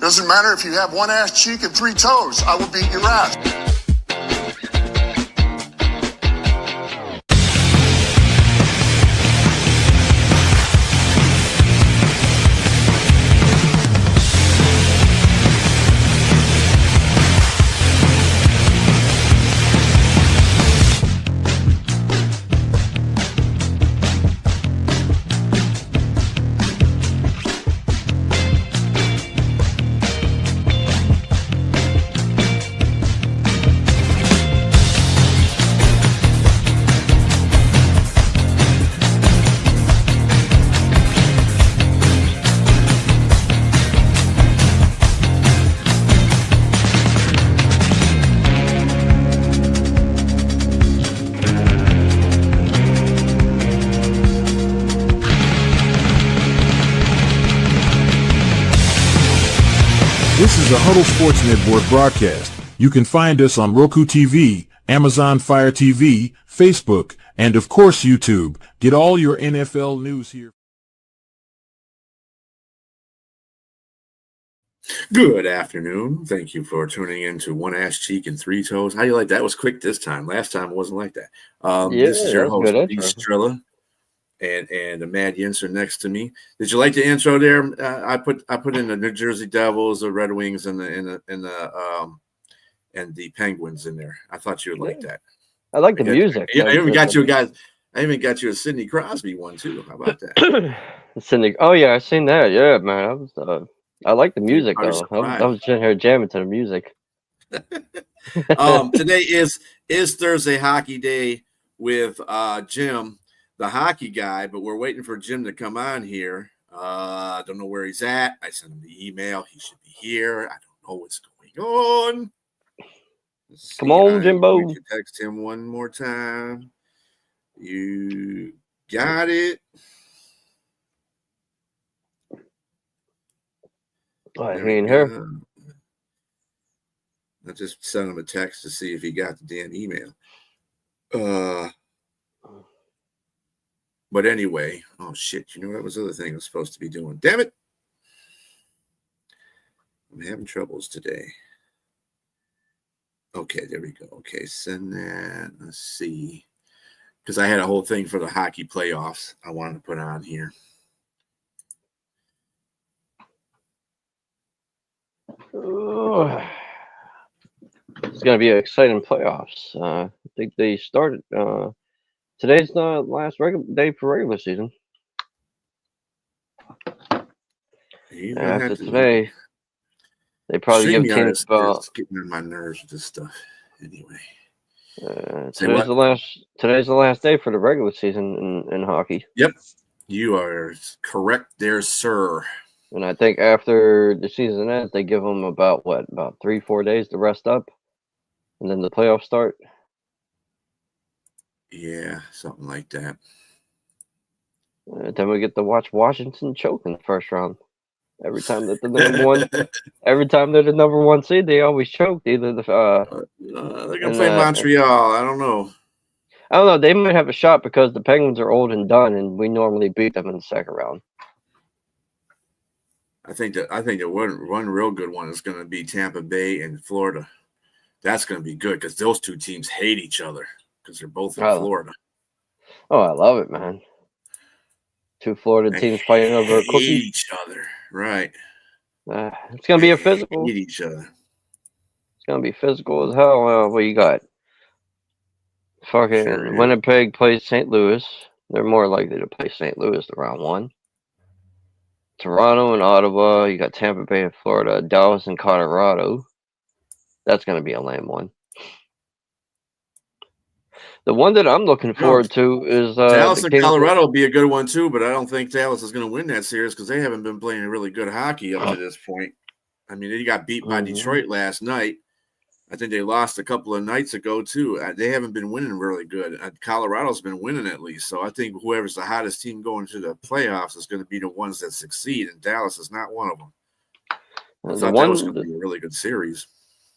Doesn't matter if you have one ass cheek and 3 toes. I will beat your ass. This is a Huddle Sports Network broadcast. You can find us on Roku TV, Amazon Fire TV, Facebook, and of course YouTube. Get all your NFL news here. Good afternoon. Thank you for tuning in to One Ass Cheek and 3 Toes. How you like that? Was quick this time. Last time it wasn't like that. This is your host, B. Strilla, and the Mad Yinser next to me. Did you like the intro there? I put in the New Jersey Devils, the Red Wings, and the Penguins in there. I thought you would like that. I like the music. I even got you guys. I even got you a Sidney Crosby one too. How about that? Sidney. Oh yeah, I seen that. Yeah, man. I like the music though. I was sitting here jamming to the music. Today is Thursday Hockey Day with Jim, the hockey guy, but we're waiting for Jim to come on here. I don't know where he's at. I sent him the email. He should be here. I don't know what's going on. Come on, Jimbo. We can text him one more time. You got it. I mean, here. I just sent him a text to see if he got the damn email. But anyway, oh shit, you know that was the other thing I was supposed to be doing. Damn it. I'm having troubles today. Okay, there we go. Okay, send that. Let's see. Because I had a whole thing for the hockey playoffs I wanted to put on here. It's going to be an exciting playoffs. I think they started. Today's the last day for regular season. After today, they probably give teams about. Getting on my nerves with this stuff. Anyway, today's the last day for the regular season in hockey. Yep, you are correct there, sir. And I think after the season ends, they give them about 3-4 days to rest up, and then the playoffs start. Yeah, something like that. Then we get to watch Washington choke in the first round. Every time that they're the number one seed, they always choke. Either they're gonna play Montreal. I don't know. They might have a shot because the Penguins are old and done, and we normally beat them in the second round. I think that one real good one is going to be Tampa Bay and Florida. That's going to be good because those two teams hate each other because they're both in Florida. Oh, I love it, man. Two Florida teams fighting over a cookie. Hate each other, right? It's going to be a physical. Hate each other. It's going to be physical as hell. What you got? Fucking Winnipeg plays St. Louis. They're more likely to play St. Louis the round one. Toronto and Ottawa. You got Tampa Bay and Florida. Dallas and Colorado. That's going to be a lame one. The one that I'm looking forward to is Dallas and Colorado will be a good one too, but I don't think Dallas is going to win that series because they haven't been playing really good hockey up to this point. I mean, they got beat by Detroit last night. I think they lost a couple of nights ago too. They haven't been winning really good. Colorado's been winning at least, so I think whoever's the hottest team going to the playoffs is going to be the ones that succeed, and Dallas is not one of them. I thought that was going to be a really good series.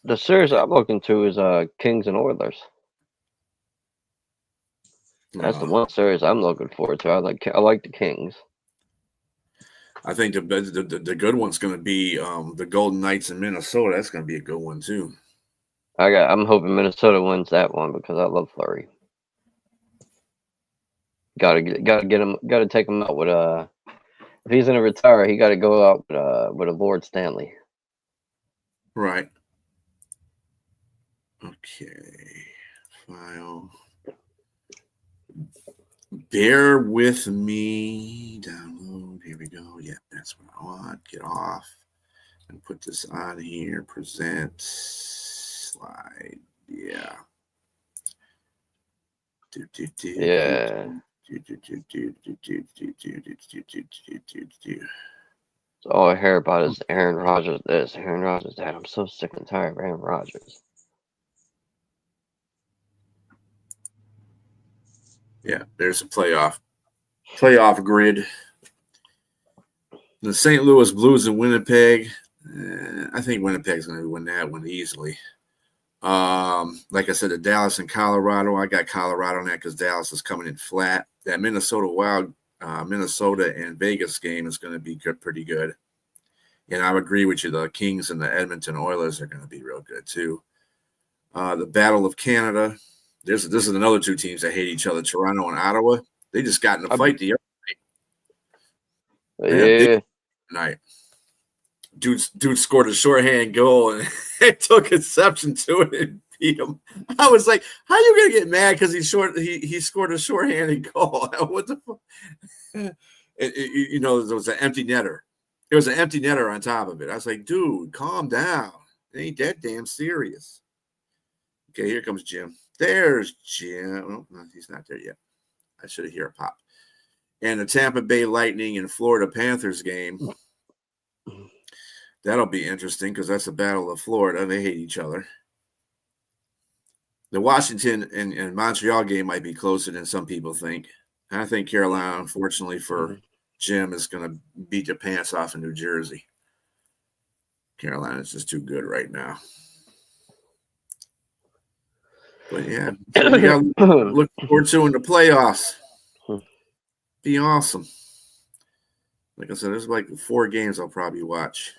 The series I'm looking to is Kings and Oilers. That's the one series I'm looking forward to. I like the Kings. I think the good one's going to be the Golden Knights in Minnesota. That's going to be a good one too. I'm hoping Minnesota wins that one because I love Fleury. Gotta get him. Gotta take him out with if he's gonna retire, he got to go out with a Lord Stanley. Right. Okay. File. Bear with me. Download. Here we go. Yeah, that's what I want. Get off and put this on here. Present. Slide. Yeah. Yeah. So all I hear about is Aaron Rodgers this, Aaron Rodgers that. I'm so sick and tired of Aaron Rodgers. Yeah, there's a playoff grid. The St. Louis Blues and Winnipeg. I think Winnipeg's going to win that one easily. Like I said, the Dallas and Colorado. I got Colorado on that because Dallas is coming in flat. That Minnesota and Vegas game is going to be pretty good. And I would agree with you. The Kings and the Edmonton Oilers are going to be real good too. The Battle of Canada. This is another two teams that hate each other. Toronto and Ottawa. They just got in a fight the other night. Yeah. Night. Dude scored a shorthand goal and it took exception to it and beat him. I was like, how are you gonna get mad because he scored a shorthanded goal? What the fuck? There was an empty netter. There was an empty netter on top of it. I was like, dude, calm down. It ain't that damn serious. Okay, here comes Jim. There's Jim. Oh, no, he's not there yet. I should have heard a pop. And the Tampa Bay Lightning and Florida Panthers game. That'll be interesting because that's a battle of Florida. They hate each other. The Washington and Montreal game might be closer than some people think. I think Carolina, unfortunately for Jim, is going to beat the pants off of New Jersey. Carolina's just too good right now. But yeah, so we got to look forward to in the playoffs. Be awesome. Like I said, there's like 4 games I'll probably watch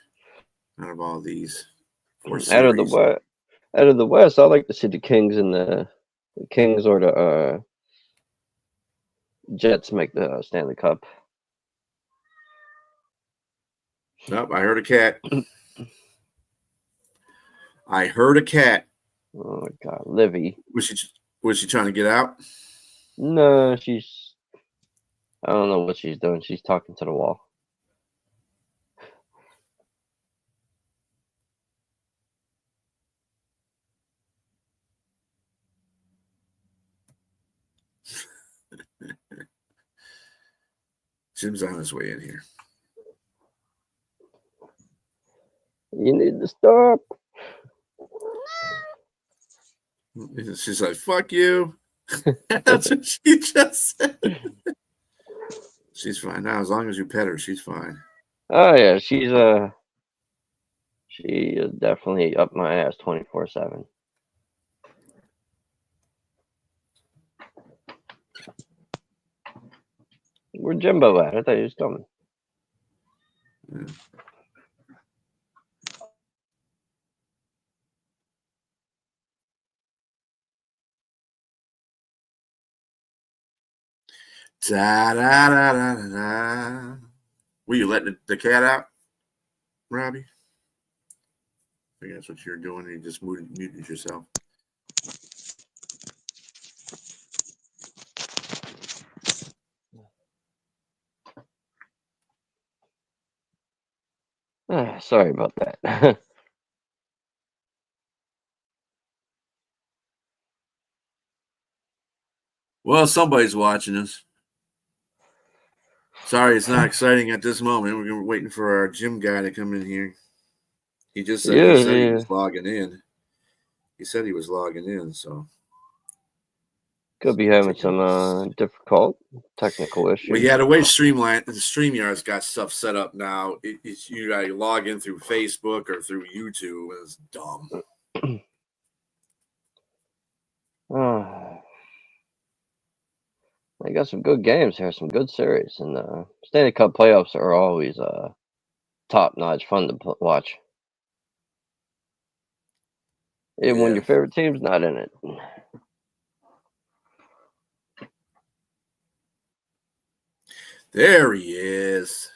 out of all these 4 series. Out of the West, I like to see the Kings and the Kings or the Jets make the Stanley Cup. Nope, I heard a cat. I heard a cat. Oh my God, Livy. Was she trying to get out? No, I don't know what she's doing. She's talking to the wall. Jim's on his way in here. You need to stop. She's like, fuck you. That's what she just said. She's fine now. As long as you pet her, she's fine. Oh yeah, she is definitely up my ass 24/7. Where Jimbo at? I thought he was coming. Yeah. Da, da, da, da, da. Were you letting the cat out, Robbie? I think that's what you're doing. You just muted yourself. Sorry about that. Well, somebody's watching us. Sorry, it's not exciting at this moment. We're waiting for our gym guy to come in here. He just said, he was logging in. He said he was logging in, so. Could be having some difficult technical issues. Well, yeah, the way StreamYard's got stuff set up now, it's you got to log in through Facebook or through YouTube. It's dumb. They got some good games here, some good series, and Stanley Cup playoffs are always top notch, fun to watch. Even when Yeah. your favorite team's not in it. There he is.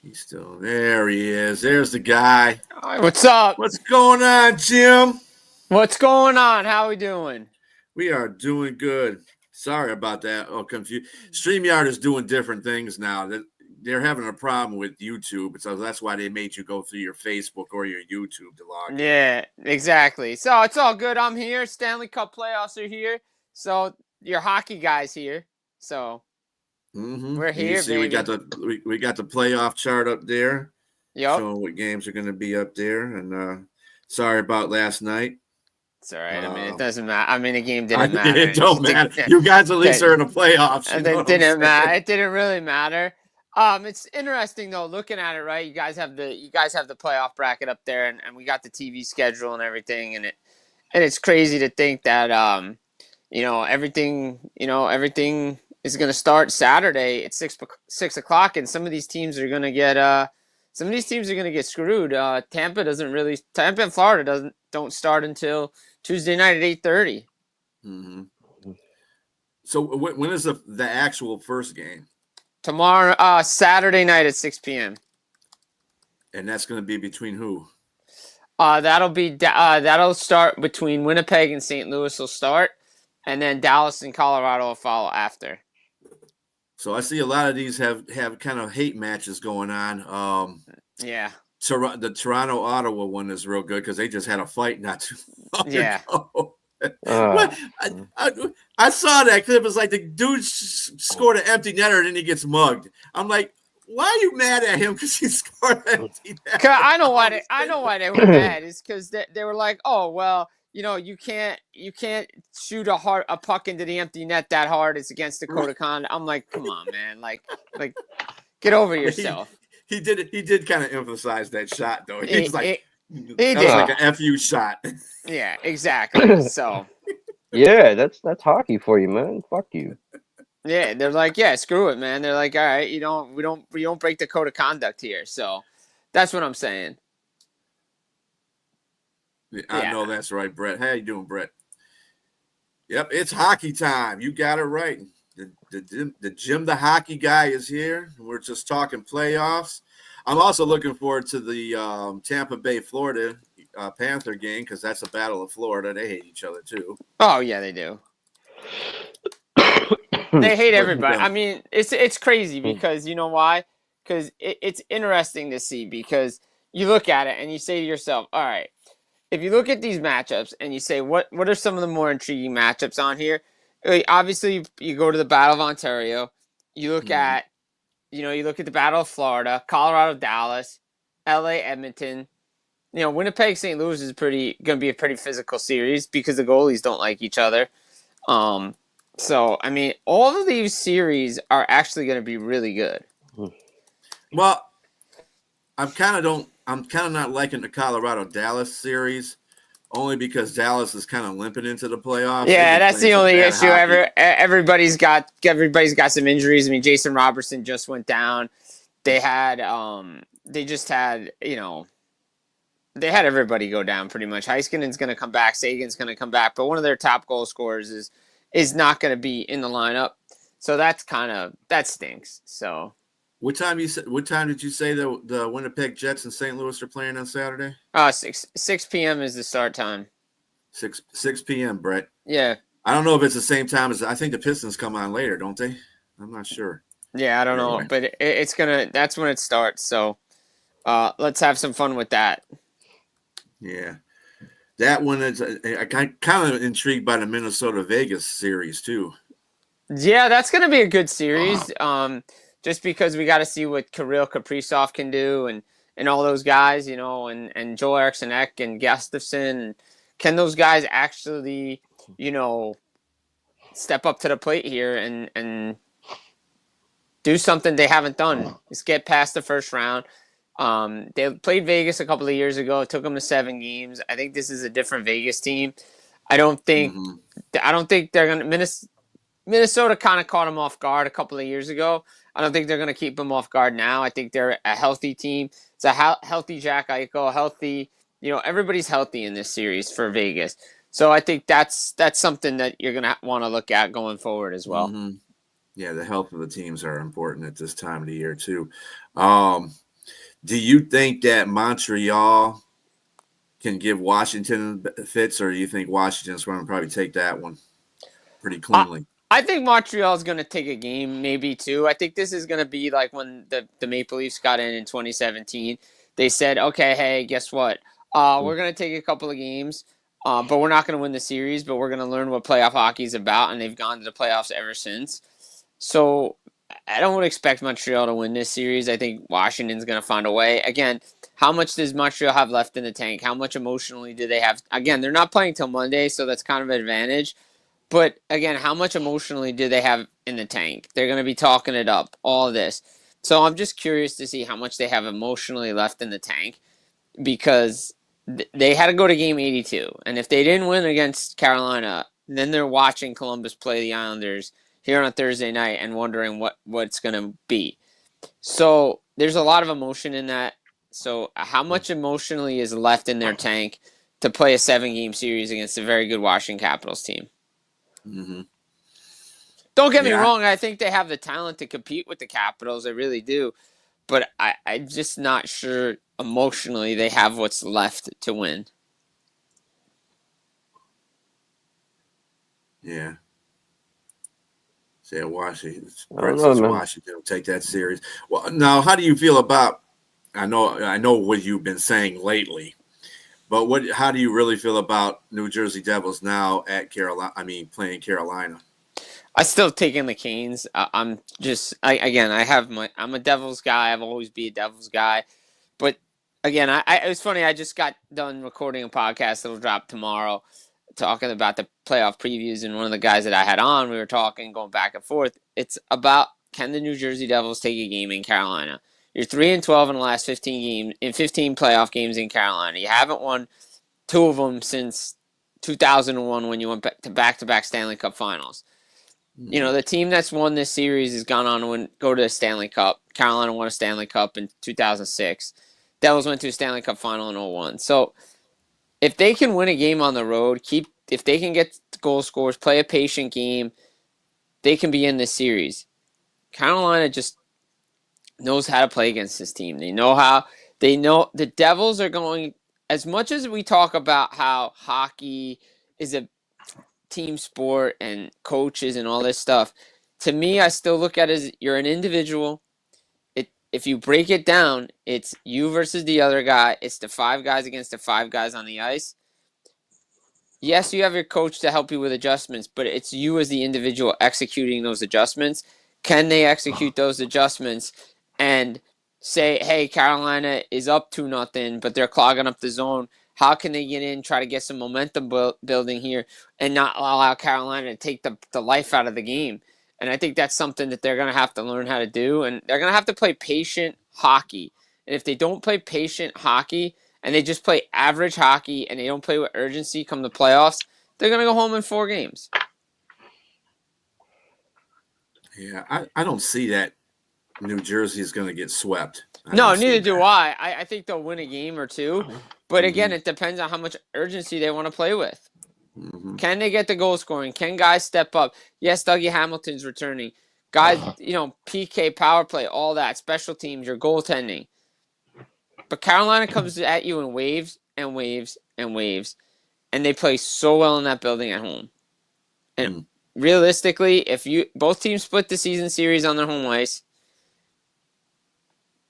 He's still there. He is. There's the guy. All right, what's up? What's going on, Jim? What's going on? How we doing? We are doing good. Sorry about that. Oh, confused. StreamYard is doing different things now. They're having a problem with YouTube, so that's why they made you go through your Facebook or your YouTube to log in. Yeah, exactly. So it's all good. I'm here. Stanley Cup playoffs are here. So your hockey guys here. So we're here, You see, baby. we got the playoff chart up there. Yep. Showing what games are going to be up there. And sorry about last night. It's all right. I mean, it doesn't matter. I mean, the game didn't matter. It don't matter. You guys at least are in the playoffs. And it didn't matter. It didn't really matter. It's interesting though, looking at it, right? You guys have the playoff bracket up there, and we got the TV schedule and everything, and it's crazy to think that everything is going to start Saturday at 6 o'clock, and some of these teams are going to get screwed. Tampa and Florida don't start until Tuesday night at 8:30. Mm-hmm. So when is the actual first game? Tomorrow, Saturday night at 6 p.m. And that's going to be between who? That'll start between Winnipeg and St. Louis will start, and then Dallas and Colorado will follow after. So I see a lot of these have kind of hate matches going on. Yeah. The Toronto-Ottawa one is real good because they just had a fight not too long ago. I saw that clip. It's like the dude scored an empty netter and then he gets mugged. I'm like, why are you mad at him because he scored an empty netter? I know why they were mad. It's because they were like, oh well, you can't shoot a puck into the empty net that hard. It's against the code of conduct. I'm like, come on, man, like get over yourself. He did kind of emphasize that shot though. He's like. He did. Was like an FU shot. Yeah, exactly. So. Yeah, that's hockey for you, man. Fuck you. Yeah, they're like, yeah, screw it, man. They're like, all right, we don't break the code of conduct here. So, that's what I'm saying. I know that's right, Brett. How you doing, Brett? Yep, it's hockey time. You got it right. The Jim the hockey guy is here. We're just talking playoffs. I'm also looking forward to the Tampa Bay, Florida Panther game because that's a battle of Florida. They hate each other too. Oh yeah, they do. They hate everybody. I mean, it's crazy because you know why? Because it's interesting to see because you look at it and you say to yourself, all right, if you look at these matchups and you say what are some of the more intriguing matchups on here? Obviously, you go to the Battle of Ontario. You look at the Battle of Florida, Colorado, Dallas, LA, Edmonton. Winnipeg, St. Louis is going to be a pretty physical series because the goalies don't like each other. So, I mean, all of these series are actually going to be really good. Well, I'm kind of not liking the Colorado Dallas series only because Dallas is kind of limping into the playoffs. Yeah, that's the only issue. Everybody's got some injuries. I mean, Jason Robertson just went down. They had they had everybody go down pretty much. Heiskanen's going to come back. Sagan's going to come back, but one of their top goal scorers is not going to be in the lineup. So that stinks. So. What time did you say the Winnipeg Jets and St. Louis are playing on Saturday? 6 p.m. is the start time. 6 p.m. Brett. Yeah. I don't know if it's the same time as I think the Pistons come on later, don't they? I'm not sure. Yeah, I don't know, but that's when it starts. So let's have some fun with that. Yeah, that one is. I kind of intrigued by the Minnesota Vegas series too. Yeah, that's going to be a good series. Just because we got to see what Kirill Kaprizov can do and all those guys, and Joel Eriksson Ek and Gustafsson. Can those guys actually, step up to the plate here and do something they haven't done? Just get past the first round. They played Vegas a couple of years ago. It took them to 7 games. I think this is a different Vegas team. I don't think they're going to Minnesota kind of caught them off guard a couple of years ago. I don't think they're going to keep them off guard now. I think they're a healthy team. It's a healthy Jack Eichel, healthy, everybody's healthy in this series for Vegas. So I think that's something that you're going to want to look at going forward as well. Mm-hmm. Yeah, the health of the teams are important at this time of the year too. Do you think that Montreal can give Washington fits, or do you think Washington's going to probably take that one pretty cleanly? I think Montreal is going to take a game, maybe two. I think this is going to be like when the Maple Leafs got in 2017. They said, okay, hey, guess what? We're going to take a couple of games, but we're not going to win the series, but we're going to learn what playoff hockey is about, and they've gone to the playoffs ever since. So I don't expect Montreal to win this series. I think Washington's going to find a way. Again, how much does Montreal have left in the tank? How much emotionally do they have? Again, they're not playing till Monday, so that's kind of an advantage. But again, how much emotionally do they have in the tank? They're going to be talking it up, all of this. So I'm just curious to see how much they have emotionally left in the tank, because they had to go to game 82. And if they didn't win against Carolina, then they're watching Columbus play the Islanders here on a Thursday night and wondering what it's going to be. So there's a lot of emotion in that. So how much emotionally is left in their tank to play a 7-game series against a very good Washington Capitals team? Mm-hmm. Don't get me wrong. I think they have the talent to compete with the Capitals. I really do. But I'm just not sure emotionally they have what's left to win. Yeah. Say Washington will take that series. Well, now, how do you feel about? I know what you've been saying lately, but how do you really feel about New Jersey Devils now at Carolina? I mean, playing Carolina. I still take in the Canes. I'm a Devils guy. I've always been a Devils guy, but again, it was funny. I just got done recording a podcast that'll drop tomorrow, talking about the playoff previews, and one of the guys that I had on, we were talking, going back and forth. It's about, can the New Jersey Devils take a game in Carolina? You're 3-12 in the last 15 playoff games in Carolina. You haven't won 2 of them since 2001 when you went to back-to-back Stanley Cup Finals. Mm-hmm. The team that's won this series has gone on to go to the Stanley Cup. Carolina won a Stanley Cup in 2006. Devils went to a Stanley Cup Final in 2001. So if they can win a game on the road, if they can get goal scores, play a patient game, they can be in this series. Carolina just knows how to play against this team. They know the Devils are going, as much as we talk about how hockey is a team sport and coaches and all this stuff, to me, I still look at it as you're an individual. If you break it down, it's you versus the other guy. It's the 5 guys against the 5 guys on the ice. Yes, you have your coach to help you with adjustments, but it's you as the individual executing those adjustments. Can they execute those adjustments and say, hey, Carolina is up 2-0, but they're clogging up the zone. How can they get in, try to get some momentum building here, and not allow Carolina to take the life out of the game? And I think that's something that they're going to have to learn how to do, and they're going to have to play patient hockey. And if they don't play patient hockey and they just play average hockey and they don't play with urgency come the playoffs, they're going to go home in 4 games. Yeah, I don't see that New Jersey is going to get swept. No, neither do I. I think they'll win a game or 2. But again, it depends on how much urgency they want to play with. Mm-hmm. Can they get the goal scoring? Can guys step up? Yes, Dougie Hamilton's returning. Guys, PK, power play, all that, special teams, your goaltending. But Carolina comes at you in waves and waves and waves, and they play so well in that building at home. And realistically, if both teams split the season series on their home ice,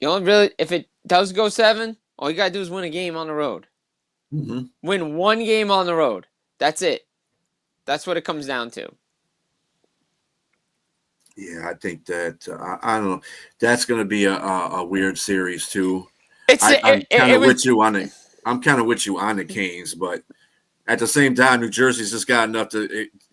if it does go 7, all you got to do is win a game on the road. Mm-hmm. Win 1 game on the road. That's it. That's what it comes down to. Yeah, I think that I don't know. That's going to be a weird series too. I'm kind of with you on it. I'm kind of with you on the Canes, but at the same time, New Jersey's just got enough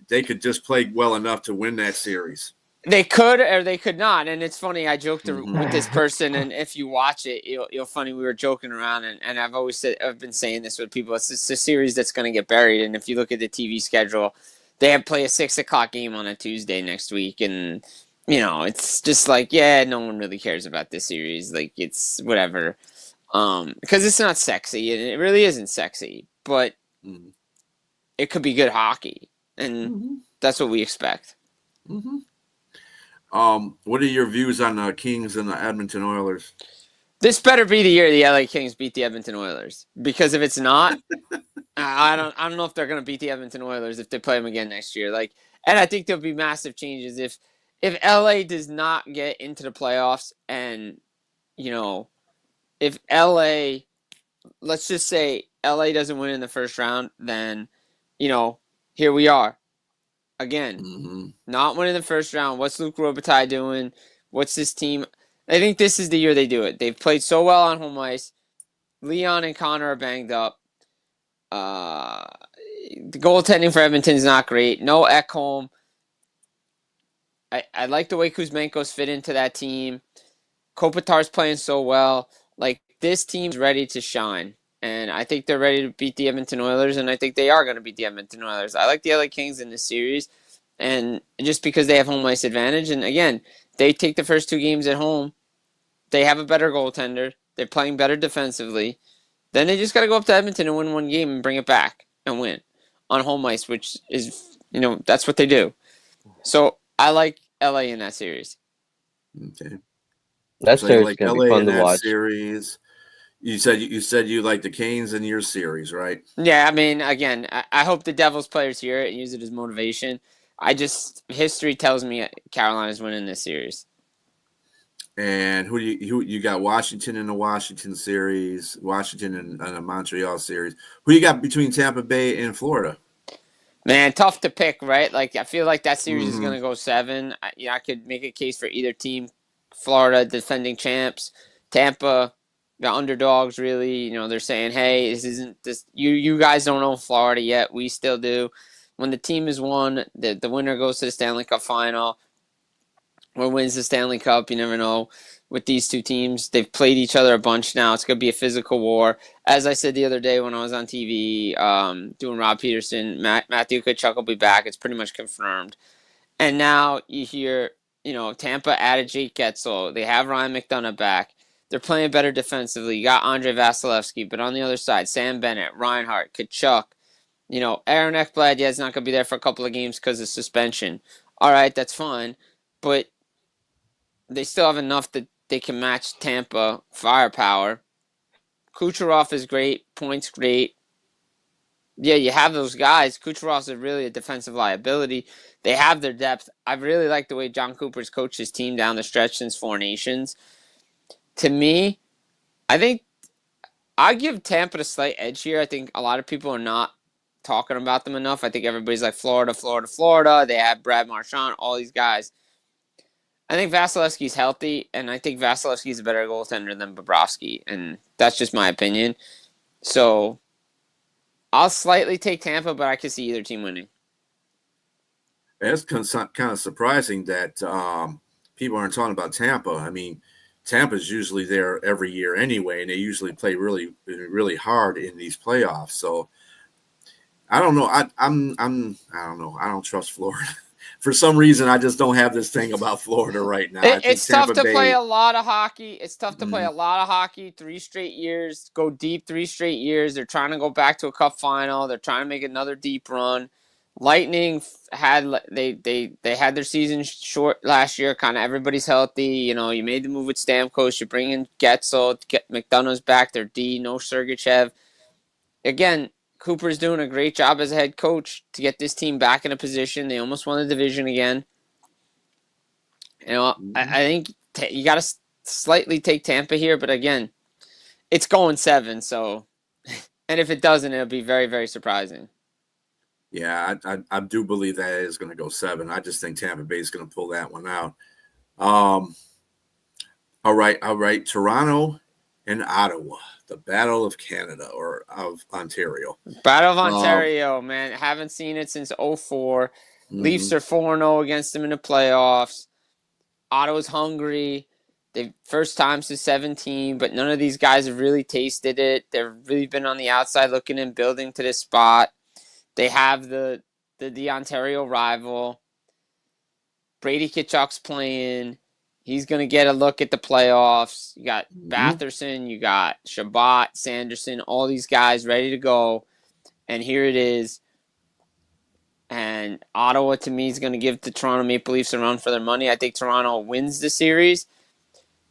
they could just play well enough to win that series. They could or they could not, and it's funny. I joked with this person, and if you watch it, you'll funny. We were joking around, and I've been saying this with people. It's just a series that's going to get buried, and if you look at the TV schedule, they have play a 6:00 game on a Tuesday next week, and it's just like, yeah, no one really cares about this series. Like, it's whatever, because it's not sexy, and it really isn't sexy, but it could be good hockey, and that's what we expect. What are your views on the Kings and the Edmonton Oilers? This better be the year the LA Kings beat the Edmonton Oilers, because if it's not, I don't know if they're going to beat the Edmonton Oilers if they play them again next year. And I think there'll be massive changes if LA does not get into the playoffs, and if LA, let's just say LA doesn't win in the first round, then here we are. Again, not winning the first round. What's Luc Robitaille doing? What's this team? I think this is the year they do it. They've played so well on home ice. Leon and Connor are banged up. The goaltending for Edmonton is not great. No Ekholm. I like the way Kuzmenko's fit into that team. Kopitar's playing so well. Like, this team's ready to shine. And I think they're ready to beat the Edmonton Oilers, and I think they are going to beat the Edmonton Oilers. I like the LA Kings in this series, and just because they have home ice advantage. And again, they take the first 2 games at home. They have a better goaltender. They're playing better defensively. Then they just got to go up to Edmonton and win 1 game and bring it back and win on home ice, which is, that's what they do. So I like LA in that series. Okay. That So series like is going to LA be fun in to that watch. series. You said you like the Canes in your series, right? Yeah, I mean, again, I hope the Devils players hear it and use it as motivation. History tells me Carolina's winning this series. And who you got? Washington in the Washington series, Washington in the Montreal series. Who you got between Tampa Bay and Florida? Man, tough to pick, right? Like, I feel like that series is going to go 7. I could make a case for either team. Florida, defending champs. Tampa, the underdogs, really. They're saying, hey, this isn't this. You guys don't own Florida yet. We still do. When the team is won, the winner goes to the Stanley Cup final. Or wins the Stanley Cup, you never know. With these 2 teams, they've played each other a bunch now. It's going to be a physical war. As I said the other day when I was on TV doing Rob Peterson, Matthew Tkachuk will be back. It's pretty much confirmed. And now you hear, Tampa added Jake Getzel. They have Ryan McDonough back. They're playing better defensively. You got Andrei Vasilevsky, but on the other side, Sam Bennett, Reinhart, Tkachuk. Aaron Ekblad, is not going to be there for a couple of games because of suspension. All right, that's fine. But they still have enough that they can match Tampa firepower. Kucherov is great. Points great. Yeah, you have those guys. Kucherov's really a defensive liability. They have their depth. I really like the way John Cooper's coached his team down the stretch since 4 Nations. To me, I think I give Tampa the slight edge here. I think a lot of people are not talking about them enough. I think everybody's like Florida, Florida, Florida. They have Brad Marchand, all these guys. I think Vasilevsky's healthy, and I think Vasilevsky's a better goaltender than Bobrovsky, and that's just my opinion. So I'll slightly take Tampa, but I could see either team winning. It's kind of surprising that people aren't talking about Tampa. I mean, Tampa's usually there every year anyway, and they usually play really, really hard in these playoffs. So I don't know. I don't know. I don't trust Florida. For some reason, I just don't have this thing about Florida right now. It's tough to play a lot of hockey. It's tough to play a lot of hockey 3 straight years, go deep 3 straight years. They're trying to go back to a cup final. They're trying to make another deep run. Lightning had they had their season short last year. Kind of everybody's healthy. You made the move with Stamkos. You bring in Getzel. McDonough's back. They're D. No Sergachev. Again, Cooper's doing a great job as a head coach to get this team back in a position. They almost won the division again. I think you got to slightly take Tampa here, but again, it's going 7. So, and if it doesn't, it'll be very, very surprising. Yeah, I do believe that is going to go 7. I just think Tampa Bay is going to pull that one out. All right. Toronto and Ottawa. The Battle of Canada or of Ontario. Battle of Ontario, man. Haven't seen it since 2004. Leafs are 4-0 against them in the playoffs. Ottawa's hungry. They first time since 17, but none of these guys have really tasted it. They've really been on the outside looking and building to this spot. They have the Ontario rival. Brady Tkachuk's playing. He's going to get a look at the playoffs. You got Batherson, you got Shabbat, Sanderson, all these guys ready to go. And here it is. And Ottawa, to me, is going to give the Toronto Maple Leafs a run for their money. I think Toronto wins the series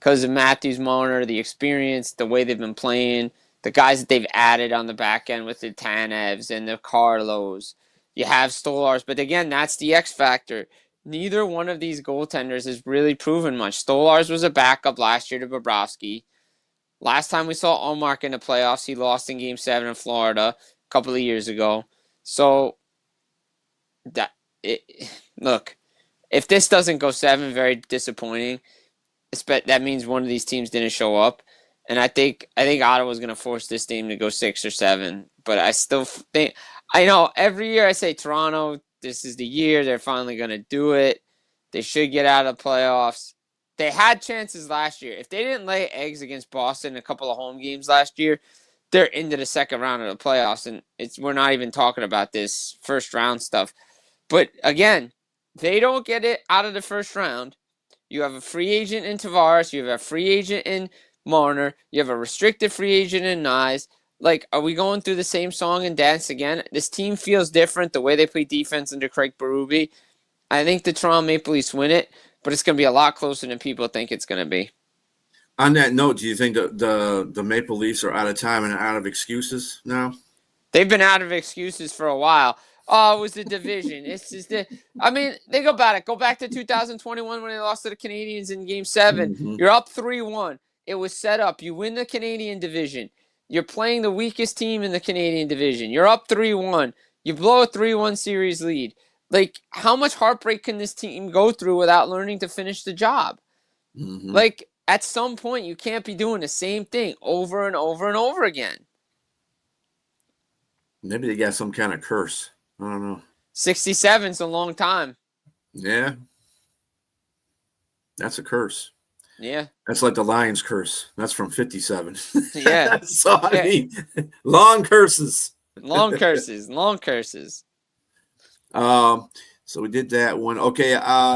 because of Matthews, Marner, the experience, the way they've been playing, the guys that they've added on the back end with the Tanevs and the Carlos. You have Stolars, but again, that's the X factor. Neither one of these goaltenders has really proven much. Stolars was a backup last year to Bobrovsky. Last time we saw Allmark in the playoffs, he lost in Game 7 in Florida a couple of years ago. So, look, if this doesn't go 7, very disappointing. That means one of these teams didn't show up. And I think Ottawa's going to force this team to go 6 or 7. But I still think, I know every year I say Toronto, this is the year they're finally going to do it. They should get out of the playoffs. They had chances last year. If they didn't lay eggs against Boston in a couple of home games last year, they're into the second round of the playoffs. And we're not even talking about this first round stuff. But again, they don't get it out of the first round. You have a free agent in Tavares. You have a free agent in Marner. You have a restricted free agent in Nyes. Like, are we going through the same song and dance again? This team feels different, the way they play defense under Craig Berube. I think the Toronto Maple Leafs win it, but it's going to be a lot closer than people think it's going to be. On that note, do you think the Maple Leafs are out of time and out of excuses now? They've been out of excuses for a while. Oh, it was the division. Think about it. Go back to 2021 when they lost to the Canadiens in Game 7. Mm-hmm. You're up 3-1. It was set up. You win the Canadian division. You're playing the weakest team in the Canadian division. You're up 3-1. You blow a 3-1 series lead. Like, how much heartbreak can this team go through without learning to finish the job? Mm-hmm. Like, at some point, you can't be doing the same thing over and over and over again. Maybe they got some kind of curse. I don't know. 67's a long time. Yeah. That's a curse. Yeah. That's like the Lions curse. That's from 57. Yeah. So, I mean, long curses. Long curses. So we did that one. Okay.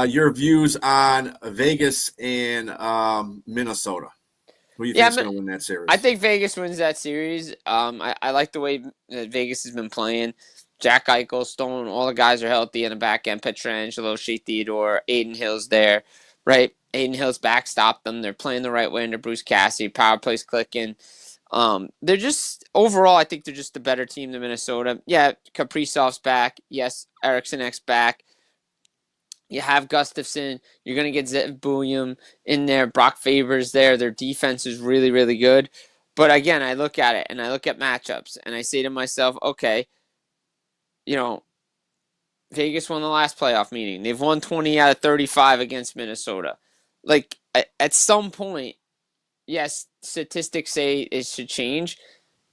Your views on Vegas and Minnesota. Who do you think is going to win that series? I think Vegas wins that series. I like the way that Vegas has been playing. Jack Eichel, Stone, all the guys are healthy in the back end. Pietrangelo, Shea Theodore, Aiden Hill's there, right? Aiden Hill's backstopped them. They're playing the right way under Bruce Cassidy. Power play's clicking. They're just, overall, I think they're just a better team than Minnesota. Yeah, Kaprizov's back. Yes, Eriksson's back. You have Gustafsson. You're going to get Zev Buium in there. Brock Faber's there. Their defense is really, really good. But again, I look at it, and I look at matchups, and I say to myself, okay, Vegas won the last playoff meeting. They've won 20 out of 35 against Minnesota. Like, at some point, yes, statistics say it should change.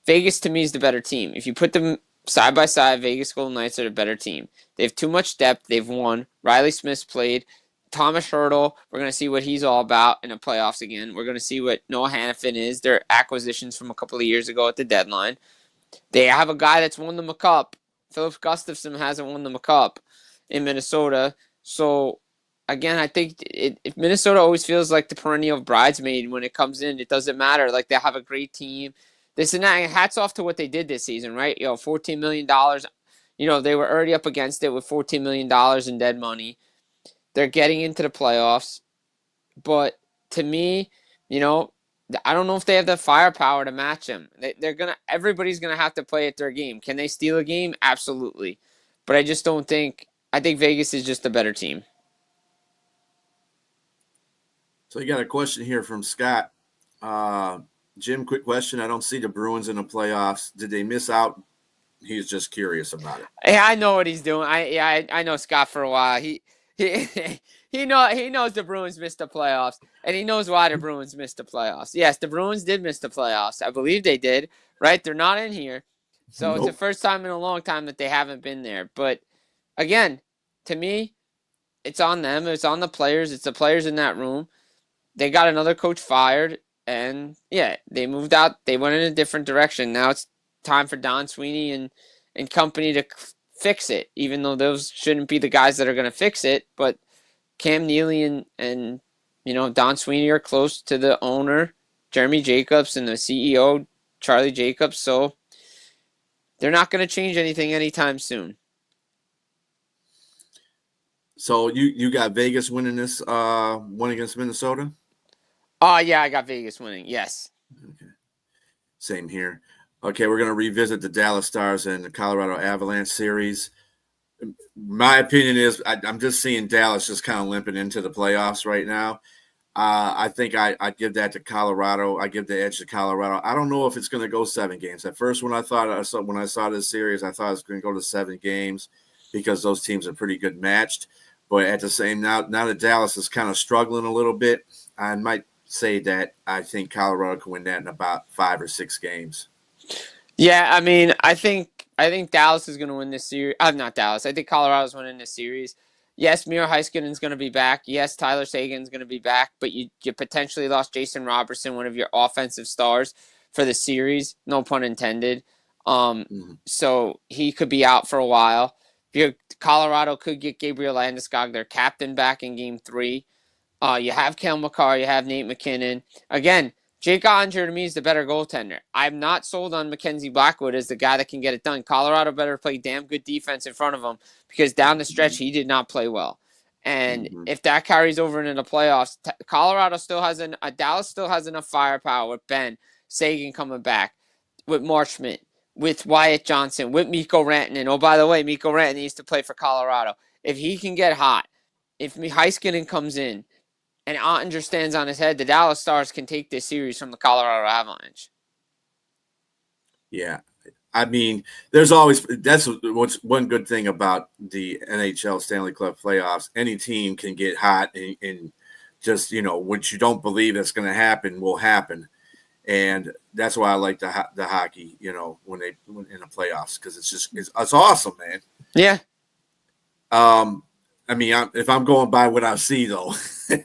Vegas, to me, is the better team. If you put them side by side, Vegas Golden Knights are the better team. They have too much depth. They've won. Riley Smith's played. Thomas Hertl, we're going to see what he's all about in the playoffs again. We're going to see what Noah Hannafin is. Their acquisitions from a couple of years ago at the deadline. They have a guy that's won them a cup. Philip Gustafsson hasn't won them a cup in Minnesota. So, again, I think if Minnesota always feels like the perennial bridesmaid when it comes in. It doesn't matter. Like, they have a great team. This and that. Hats off to what they did this season, right? $14 million. They were already up against it with $14 million in dead money. They're getting into the playoffs. But to me, I don't know if they have the firepower to match them. Everybody's gonna have to play at their game. Can they steal a game? Absolutely. But I just don't think. I think Vegas is just a better team. So you got a question here from Scott. Jim, quick question. I don't see the Bruins in the playoffs. Did they miss out? He's just curious about it. Yeah, I know what he's doing. I know Scott for a while. He knows the Bruins missed the playoffs, and he knows why the Bruins missed the playoffs. Yes, the Bruins did miss the playoffs. I believe they did, right? They're not in here. So It's the first time in a long time that they haven't been there. But, again, to me, it's on them. It's on the players. It's the players in that room. They got another coach fired, and yeah, they moved out. They went in a different direction. Now it's time for Don Sweeney and company to fix it, even though those shouldn't be the guys that are going to fix it. But Cam Neely and Don Sweeney are close to the owner, Jeremy Jacobs, and the CEO, Charlie Jacobs. So they're not going to change anything anytime soon. So you got Vegas winning this one against Minnesota? Yeah, I got Vegas winning. Yes. Okay. Same here. Okay, we're going to revisit the Dallas Stars and the Colorado Avalanche series. My opinion is I'm just seeing Dallas just kind of limping into the playoffs right now. I think I give that to Colorado. I give the edge to Colorado. I don't know if it's going to go 7 games. At first, when I saw this series, I thought it was going to go to 7 games because those teams are pretty good matched. But at the same now that Dallas is kind of struggling a little bit, I might say that I think Colorado can win that in about 5 or 6 games. Yeah, I mean, I think Dallas is going to win this series. Not Dallas. I think Colorado's winning this series. Yes, Miro Heiskanen's going to be back. Yes, Tyler Seguin's going to be back. But you potentially lost Jason Robertson, one of your offensive stars, for the series. No pun intended. So he could be out for a while. Colorado could get Gabriel Landeskog, their captain, back in Game 3. You have Cale Makar. You have Nate McKinnon. Again, Jake Ottinger to me is the better goaltender. I'm not sold on Mackenzie Blackwood as the guy that can get it done. Colorado better play damn good defense in front of him because down the stretch he did not play well. And if that carries over into the playoffs, Colorado still has Dallas still has enough firepower with Ben Seguin coming back, with Marchment, with Wyatt Johnson, with Mikko Rantanen. Oh, by the way, Mikko Rantanen needs to play for Colorado. If he can get hot, if Heiskanen comes in, and Ottinger stands on his head, the Dallas Stars can take this series from the Colorado Avalanche. Yeah. I mean, that's what's one good thing about the NHL Stanley Cup playoffs. Any team can get hot and just, what you don't believe that's going to happen will happen. And that's why I like the hockey, when in the playoffs, because it's awesome, man. Yeah. I mean, if I'm going by what I see, though,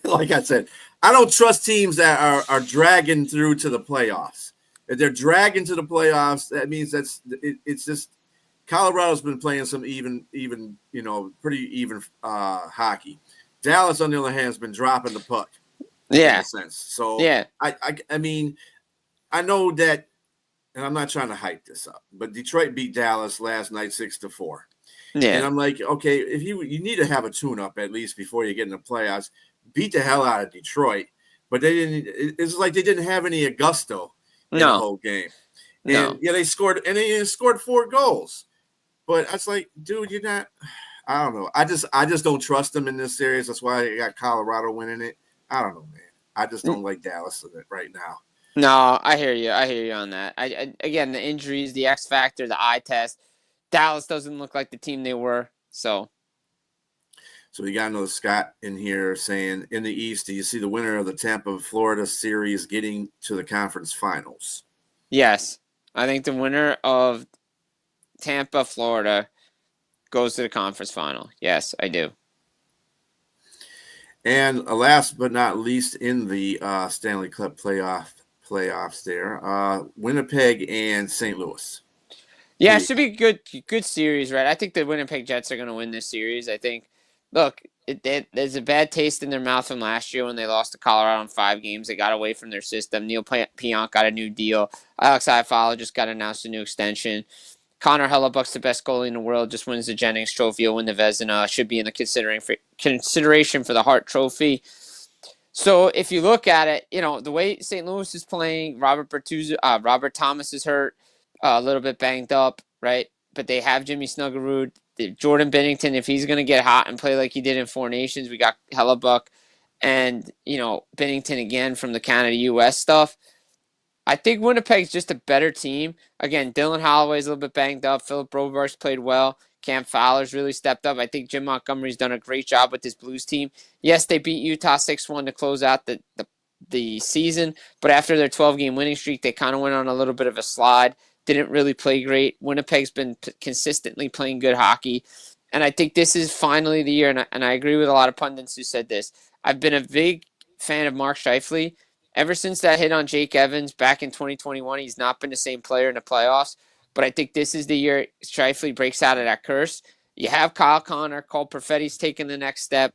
like I said, I don't trust teams that are dragging through to the playoffs. If they're dragging to the playoffs, that means it's just Colorado's been playing some pretty even hockey. Dallas, on the other hand, has been dropping the puck. Yeah. In a sense. So yeah, I mean, I know that, and I'm not trying to hype this up, but Detroit beat Dallas last night 6-4. Yeah. And I'm like, okay, if you need to have a tune-up at least before you get in the playoffs, beat the hell out of Detroit. But they didn't. It's like they didn't have any gusto in the whole game. And yeah, they scored 4 goals. But it's like, dude, you're not. I don't know. I just don't trust them in this series. That's why I got Colorado winning it. I don't know, man. I just don't like Dallas right now. No, I hear you. I hear you on that. Again, the injuries, the X factor, the eye test. Dallas doesn't look like the team they were. So we got another Scott in here saying, in the East, do you see the winner of the Tampa, Florida series getting to the conference finals? Yes. I think the winner of Tampa, Florida goes to the conference final. Yes, I do. And last but not least in the Stanley Cup playoffs there, Winnipeg and St. Louis. Yeah, it should be a good series, right? I think the Winnipeg Jets are going to win this series. I think, look, there's a bad taste in their mouth from last year when they lost to Colorado in 5 games. They got away from their system. Neil Pionk got a new deal. Alex Iafallo just got announced a new extension. Connor Hellebuck's the best goalie in the world, just wins the Jennings Trophy. He'll win the Vezina. Should be in the consideration for the Hart Trophy. So if you look at it, the way St. Louis is playing, Robert Thomas is hurt. A little bit banged up, right? But they have Jimmy Snuggerud. Jordan Binnington, if he's going to get hot and play like he did in 4 Nations, we got Hellebuck and, Binnington again from the Canada-US stuff. I think Winnipeg's just a better team. Again, Dylan Holloway's a little bit banged up. Philip Broberg's played well. Cam Fowler's really stepped up. I think Jim Montgomery's done a great job with this Blues team. Yes, they beat Utah 6-1 to close out the season, but after their 12-game winning streak, they kind of went on a little bit of a slide. Didn't really play great. Winnipeg's been consistently playing good hockey. And I think this is finally the year, and I agree with a lot of pundits who said this. I've been a big fan of Mark Scheifele. Ever since that hit on Jake Evans back in 2021, he's not been the same player in the playoffs. But I think this is the year Scheifele breaks out of that curse. You have Kyle Connor, Cole Perfetti's taking the next step.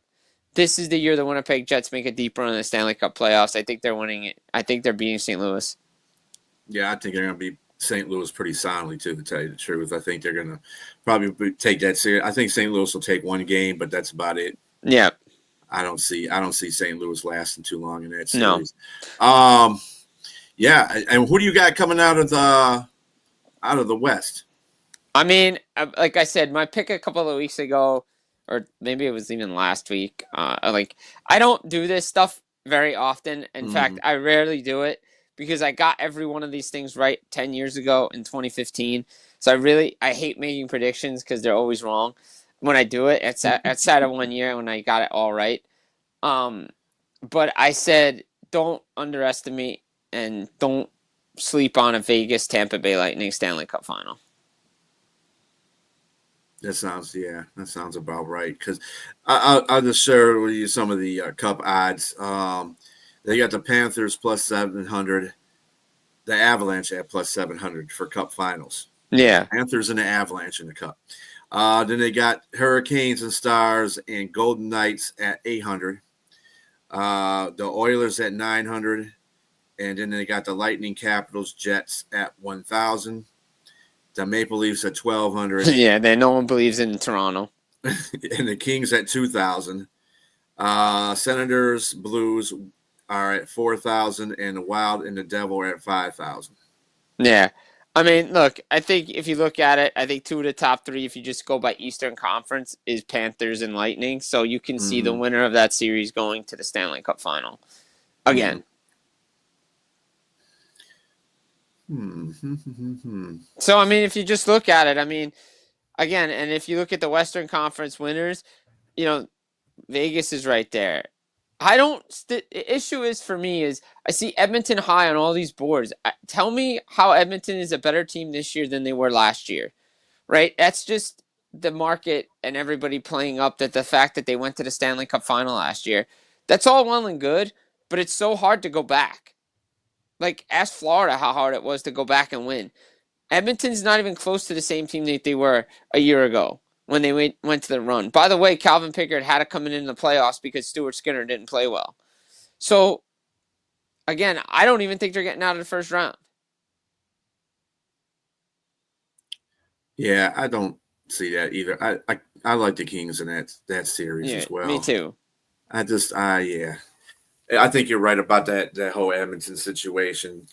This is the year the Winnipeg Jets make a deep run in the Stanley Cup playoffs. I think they're winning it. I think they're beating St. Louis. Yeah, I think they're going to beat St. Louis pretty soundly, too, to tell you the truth. I think they're going to probably take that serious. I think St. Louis will take one game, but that's about it. Yeah. I don't see St. Louis lasting too long in that series. No. Yeah, and who do you got coming out of the West? I mean, like I said, my pick a couple of weeks ago, or maybe it was even last week. I don't do this stuff very often. In fact, I rarely do it because I got every one of these things right 10 years ago in 2015. So I hate making predictions because they're always wrong. When I do it, it's outside of 1 year when I got it all right. But I said, don't underestimate and don't sleep on a Vegas Tampa Bay Lightning Stanley Cup final. That sounds about right. Because I'll just share with you some of the Cup odds. They got the Panthers plus 700, the Avalanche at plus 700 for Cup finals. Yeah, Panthers and the Avalanche in the Cup. Then they got Hurricanes and Stars and Golden Knights at 800. The Oilers at 900. And then they got the Lightning, Capitals, Jets at 1,000. The Maple Leafs at 1,200. Yeah, no one believes in Toronto. And the Kings at 2,000. Senators, Blues are at 4,000. And the Wild and the Devil are at 5,000. Yeah. I mean, look, I think if you look at it, I think two of the top three, if you just go by Eastern Conference, is Panthers and Lightning. So you can see the winner of that series going to the Stanley Cup final again. So, I mean, if you just look at it, I mean, again, and if you look at the Western Conference winners, Vegas is right there. The issue is for me is I see Edmonton high on all these boards. Tell me how Edmonton is a better team this year than they were last year, right? That's just the market and everybody playing up that the fact that they went to the Stanley Cup final last year. That's all well and good, but it's so hard to go back. Like, ask Florida how hard it was to go back and win. Edmonton's not even close to the same team that they were a year ago when they went to the run. By the way, Calvin Pickard had to come in the playoffs because Stuart Skinner didn't play well. So, again, I don't even think they're getting out of the first round. Yeah, I don't see that either. I like the Kings in that series as well. Me too. I think you're right about that whole Edmonton situation.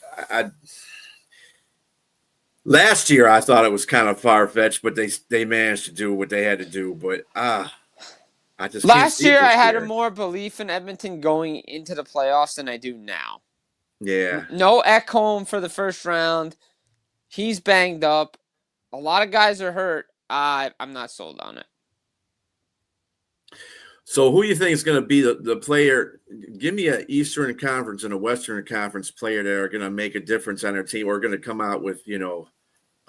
Last year, I thought it was kind of far-fetched, but they managed to do what they had to do. But I just last year I had more belief in Edmonton going into the playoffs than I do now. Yeah. No Ekholm for the first round. He's banged up. A lot of guys are hurt. I'm not sold on it. So who do you think is going to be the player? Give me an Eastern Conference and a Western Conference player that are going to make a difference on their team or going to come out with, who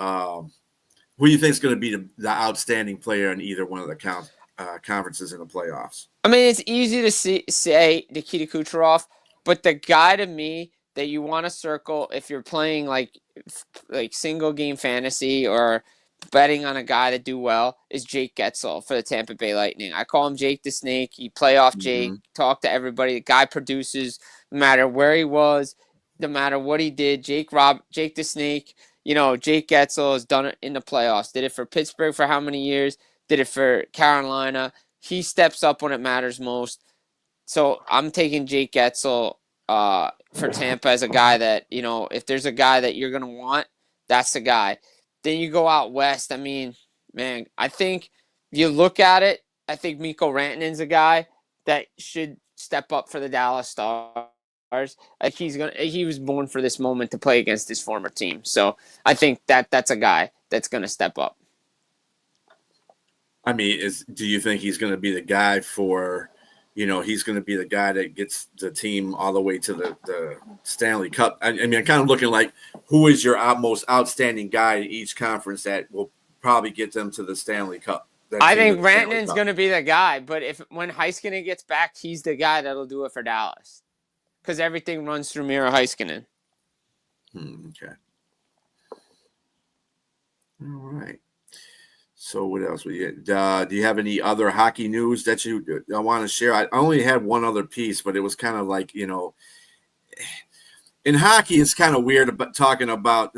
do you think is going to be the outstanding player in either one of the conferences in the playoffs? I mean, it's easy to say Nikita Kucherov, but the guy to me that you want to circle if you're playing like single game fantasy or betting on a guy to do well is Jake Getzel for the Tampa Bay Lightning. I call him Jake the Snake. He playoff Jake, talk to everybody. The guy produces no matter where he was, no matter what he did. Jake the Snake, Jake Getzel has done it in the playoffs. Did it for Pittsburgh for how many years? Did it for Carolina. He steps up when it matters most. So I'm taking Jake Getzel for Tampa as a guy that, if there's a guy that you're going to want, that's the guy. Then you go out west. I mean, man, I think if you look at it, I think Mikko Rantanen's a guy that should step up for the Dallas Stars. Like he was born for this moment to play against his former team. So I think that's a guy that's going to step up. I mean, do you think he's going to be the guy for, he's going to be the guy that gets the team all the way to the Stanley Cup? I mean, I'm kind of looking like who is your most outstanding guy in each conference that will probably get them to the Stanley Cup? I team think to the Stanley Rantanen's Cup. going to be the guy, but when Heiskanen gets back, he's the guy that'll do it for Dallas because everything runs through Miro Heiskanen. Okay. All right. So what else? Do you have any other hockey news that you want to share? I only had one other piece, but it was kind of like, in hockey, it's kind of weird about talking about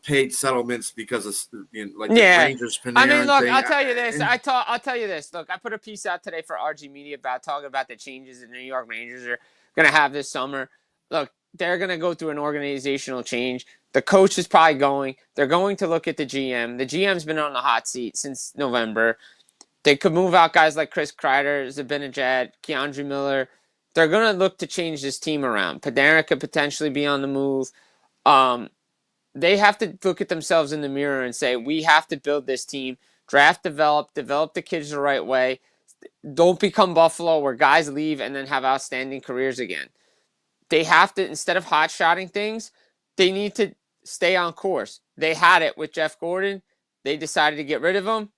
paid settlements because of the Rangers. Panarin I mean, look, thing. I'll tell you this. I'll tell you this. Look, I put a piece out today for RG Media about talking about the changes the New York Rangers are going to have this summer. Look, they're going to go through an organizational change. The coach is probably going. They're going to look at the GM. The GM's been on the hot seat since November. They could move out guys like Chris Kreider, Zibanejad, Keandre Miller. They're going to look to change this team around. Panarin could potentially be on the move. They have to look at themselves in the mirror and say, we have to build this team, draft, develop the kids the right way. Don't become Buffalo where guys leave and then have outstanding careers again. They have to, instead of hot-shotting things, they need to stay on course. They had it with Jeff Gordon. They decided to get rid of him.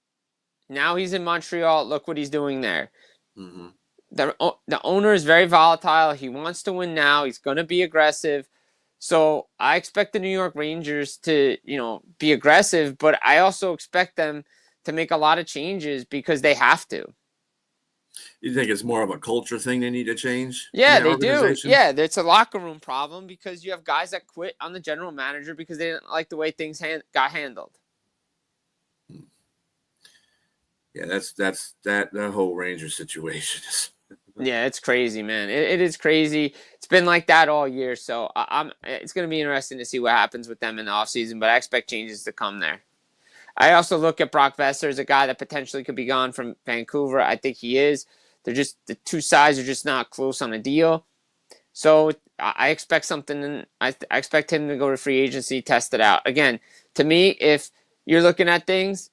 Now he's in Montreal. Look what he's doing there. Mm-hmm. The owner is very volatile. He wants to win now. He's going to be aggressive. So I expect the New York Rangers to, be aggressive, but I also expect them to make a lot of changes because they have to. You think it's more of a culture thing they need to change? Yeah, they do. Yeah, it's a locker room problem because you have guys that quit on the general manager because they didn't like the way things got handled. Yeah, that's that whole Ranger situation is. Yeah, it's crazy, man. It is crazy. It's been like that all year, so it's going to be interesting to see what happens with them in the offseason, but I expect changes to come there. I also look at Brock Besser as a guy that potentially could be gone from Vancouver. I think he is. The two sides are just not close on a deal. So I expect something. I expect him to go to free agency, test it out. Again, to me, if you're looking at things,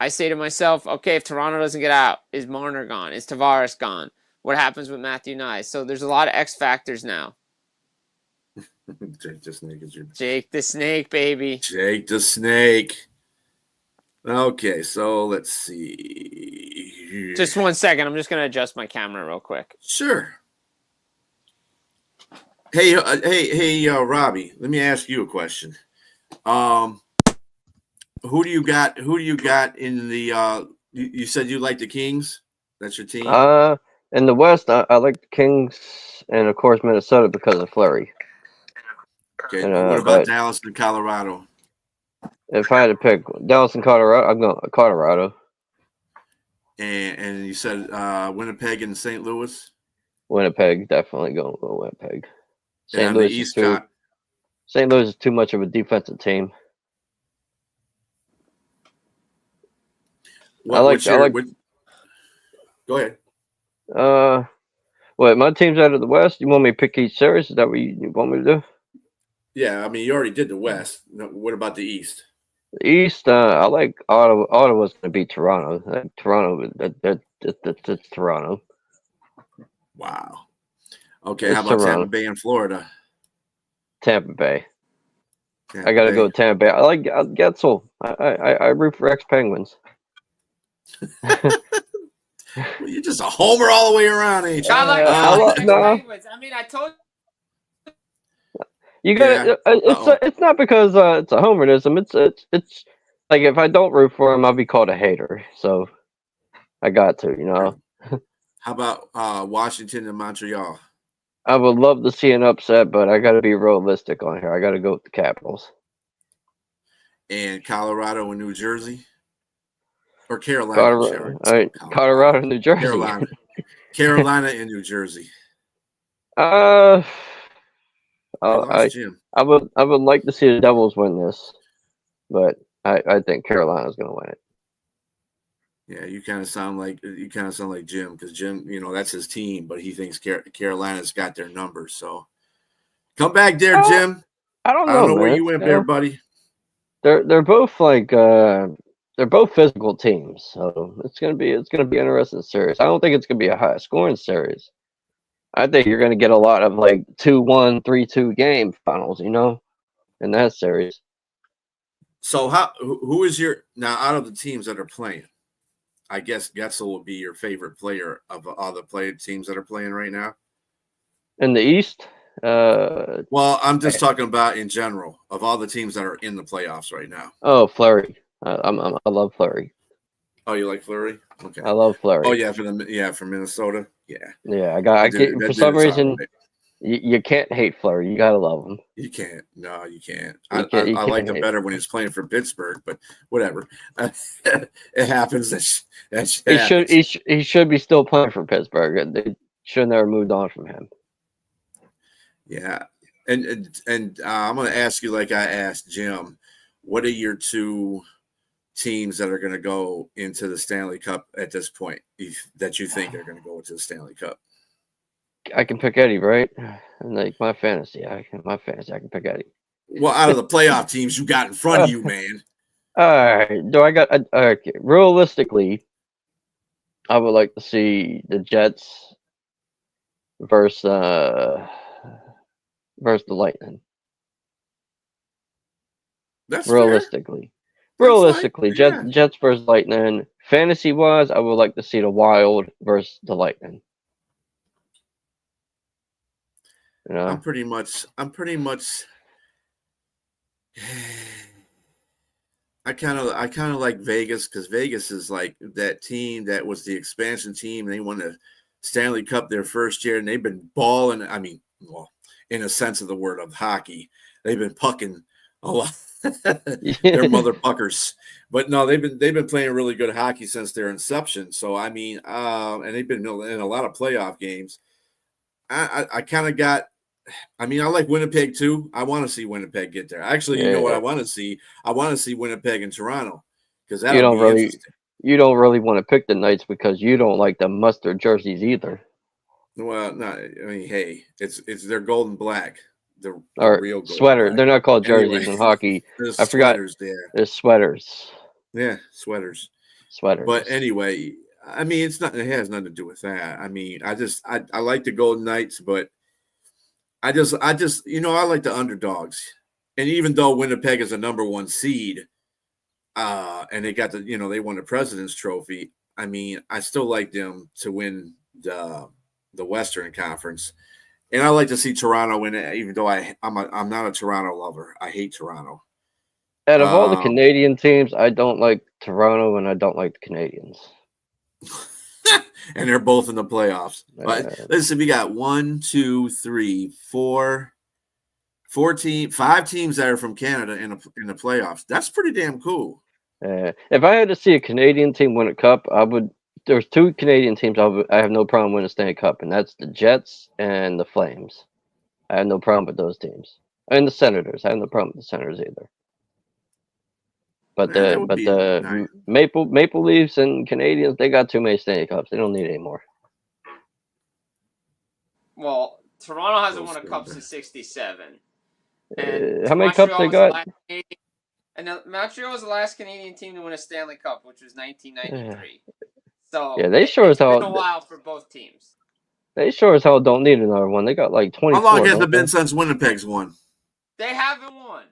I say to myself, okay, if Toronto doesn't get out, is Marner gone? Is Tavares gone? What happens with Matthew Nyes? So there's a lot of X factors now. Jake the Snake is your... Jake the Snake, baby. Jake the Snake. Okay, so let's see. Just 1 second. I'm just going to adjust my camera real quick. Sure. Hey, Robbie, let me ask you a question. Who do you got in the you said you like the Kings? That's your team? In the West, I like the Kings and of course Minnesota because of Fleury. Okay. What about Dallas and Colorado? If I had to pick Dallas and Colorado, I'm going Colorado. And you said Winnipeg and St. Louis? Winnipeg, definitely going with Winnipeg. St. Louis is St. Louis is too much of a defensive team. Go ahead. What, my team's out of the West? You want me to pick each series? Is that what you want me to do? Yeah, I mean, you already did the West. What about the East? The East, I like Ottawa. Ottawa's going to beat Toronto. Toronto, that's Toronto. Wow. Okay, how about Tampa Bay and Florida? Tampa Bay. I got to go with Tampa Bay. I like Getzel. I root for ex-Penguins. Well, you're just a homer all the way around, ain't you? I mean, I told you. You got it's not because it's a homerism. It's like if I don't root for him, I'll be called a hater. So I got to, How about Washington and Montreal? I would love to see an upset, but I got to be realistic on here. I got to go with the Capitals. And Colorado and New Jersey, or Carolina? Colorado and New Jersey. Carolina and New Jersey. I would like to see the Devils win this, but I think Carolina's going to win it. Yeah, you kind of sound like Jim, because Jim, that's his team, but he thinks Carolina's got their numbers. So come back there, Jim. I don't know where you went there, buddy. They're both like they're both physical teams, so it's gonna be an interesting series. I don't think it's gonna be a high scoring series. I think you're gonna get a lot of like 2-1, 3-2 game finals, in that series. So who is now out of the teams that are playing? I guess Getzel would be your favorite player of all the teams that are playing right now. In the East? Well, I'm just talking about in general of all the teams that are in the playoffs right now. Oh, Fleury. I love Fleury. Oh, you like Fleury? Okay. I love Fleury. Oh yeah, from Minnesota. Yeah. Yeah, for some reason, right. you can't hate Fleury. You gotta love him. You can't. No, you can't. You I like him better when he's playing for Pittsburgh, but whatever. It happens. He should be still playing for Pittsburgh. They should never moved on from him. Yeah, and I'm going to ask you like I asked Jim. What are your two teams that are going to go into the Stanley Cup at this point that you think are going to go into the Stanley Cup? I can pick Eddie, right? Like my fantasy, I can pick Eddie. Well, out of the playoff teams you got in front of you, man. All right. Realistically, I would like to see the Jets versus the Lightning. That's realistically. Fair. Realistically, yeah. Jets versus Lightning. Fantasy wise, I would like to see the Wild versus the Lightning. You know? I'm pretty much I kind of like Vegas because Vegas is like that team that was the expansion team. They won the Stanley Cup their first year, and they've been balling. I mean, well, in a sense of the word of hockey, they've been pucking a lot. They're mother puckers, but no, they've been playing really good hockey since their inception. So I mean, and they've been in a lot of playoff games. I kind of got. I mean, I like Winnipeg too. I want to see Winnipeg get there. Actually, you know what I want to see? I want to see Winnipeg and Toronto because that you don't really want to pick the Knights because you don't like the mustard jerseys either. Well, no, I mean, hey, it's their gold and black. The real gold sweater. They're not called jerseys in hockey. I forgot. There's sweaters. Yeah, sweaters. Sweaters. But anyway, I mean, it's not. It has nothing to do with that. I mean, I like the Golden Knights, but I just I like the underdogs. And even though Winnipeg is a number 1 seed, and they got they won the President's Trophy. I mean, I still like them to win the Western Conference. And I like to see Toronto win it, even though I'm not a Toronto lover. I hate Toronto. Out of all the Canadian teams, I don't like Toronto and I don't like the Canadians. And they're both in the playoffs. But listen, we got 1, 2, 3, 4, 5 teams that are from Canada in the playoffs. That's pretty damn cool. If I had to see a Canadian team win a cup, I would. There's 2 Canadian teams I have no problem winning a Stanley Cup, and that's the Jets and the Flames. I have no problem with those teams. And the Senators. I have no problem with the Senators either. But the Maple Leafs and Canadians, they got too many Stanley Cups. They don't need any more. Well, Toronto hasn't won a cup since '67. And how many cups they got? And Montreal was the last Canadian team to win a Stanley Cup, which was 1993. So yeah, they sure as hell. It's been a while for both teams. They sure as hell don't need another one. They got like 24. How long has it been since Winnipeg's won? They haven't won.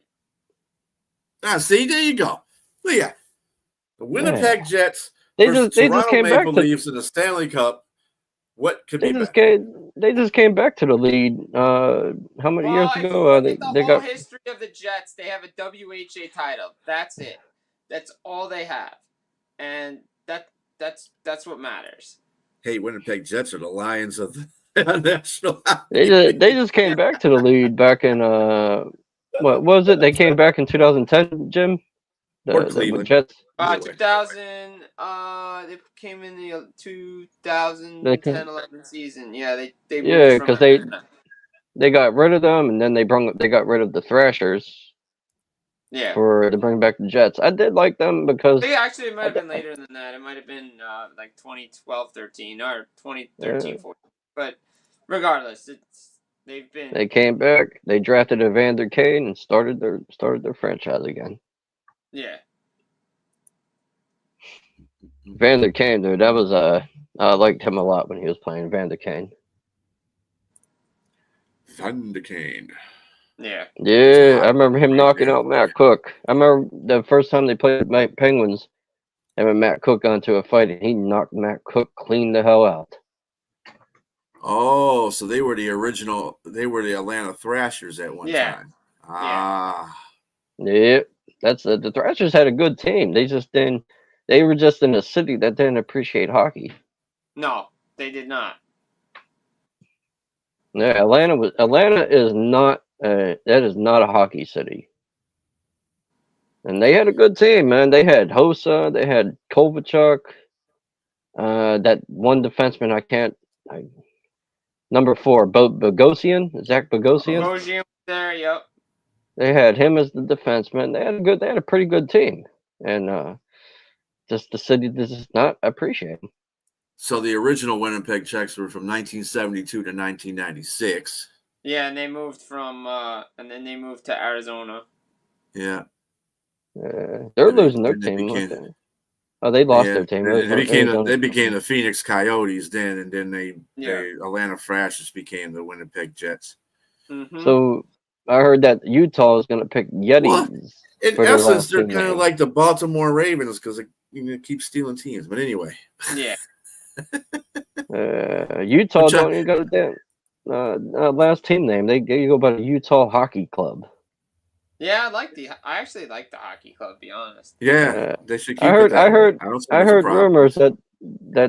See, there you go. Look at the Winnipeg Jets. They just came Maple back Leafs in the Stanley Cup. What could be? They just came back to the lead. How many years ago? The whole history of the Jets, they have a WHA title. That's it. That's all they have, and that's what matters. Hey, Winnipeg Jets are the Lions of the National Hockey. They just came back to the lead back in what was it? They came back in 2010, Jim. The Jets. 2000. They came in the 2010-11 season. Yeah, they because they got rid of them, and then they got rid of the Thrashers. Yeah. To bring back the Jets. I did like them because actually it might have been later than that. It might have been like 2012-13 or 2013-14. But regardless, they came back. They drafted Evander Kane and started their franchise again. Yeah. Evander Kane, dude, that was I liked him a lot when he was playing Evander Kane. Evander Kane. Yeah. Yeah, I remember him knocking out Matt Cook. I remember the first time they played the Penguins. Him and Matt Cook got into a fight, and he knocked Matt Cook clean the hell out. Oh, so they were the original. They were the Atlanta Thrashers at one time. Ah. Yep. That's the Thrashers had a good team. They just didn't. They were just in a city that didn't appreciate hockey. No, they did not. Yeah, Atlanta is not. That is not a hockey city. And they had a good team, man. They had Hossa, they had Kovalchuk, that one defenseman number 4, Bogosian, Zach Bogosian. Bogosian was there, yep. They had him as the defenseman. They had a pretty good team, and just the city does not appreciate him. So the original Winnipeg Jets were from 1972 to 1996. Yeah, and they moved and then they moved to Arizona. Yeah. They're losing their team. They lost their team. They became the Phoenix Coyotes then, and then the Atlanta Thrashers became the Winnipeg Jets. Mm-hmm. So I heard that Utah is going to pick Yetis. What? In essence, they're kind of like the Baltimore Ravens because they keep stealing teams. But anyway. Yeah. Utah don't even go to that last team name. They go by the Utah Hockey Club. Yeah, I actually like the hockey club. To be honest. Yeah, they should keep I heard it rumors that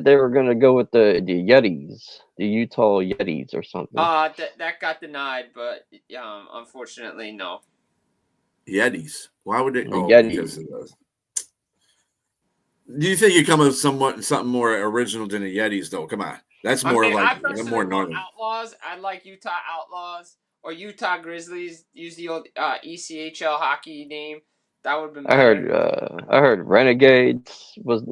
they were going to go with the Yetis, the Utah Yetis or something. That got denied, but unfortunately, no. Yetis. Why would they? Yetis. Do you think you come up with something more original than the Yetis, though? Come on, that's more more northern. Outlaws. I like Utah Outlaws or Utah Grizzlies. Use the old ECHL hockey name. That would have been better. I heard Renegades was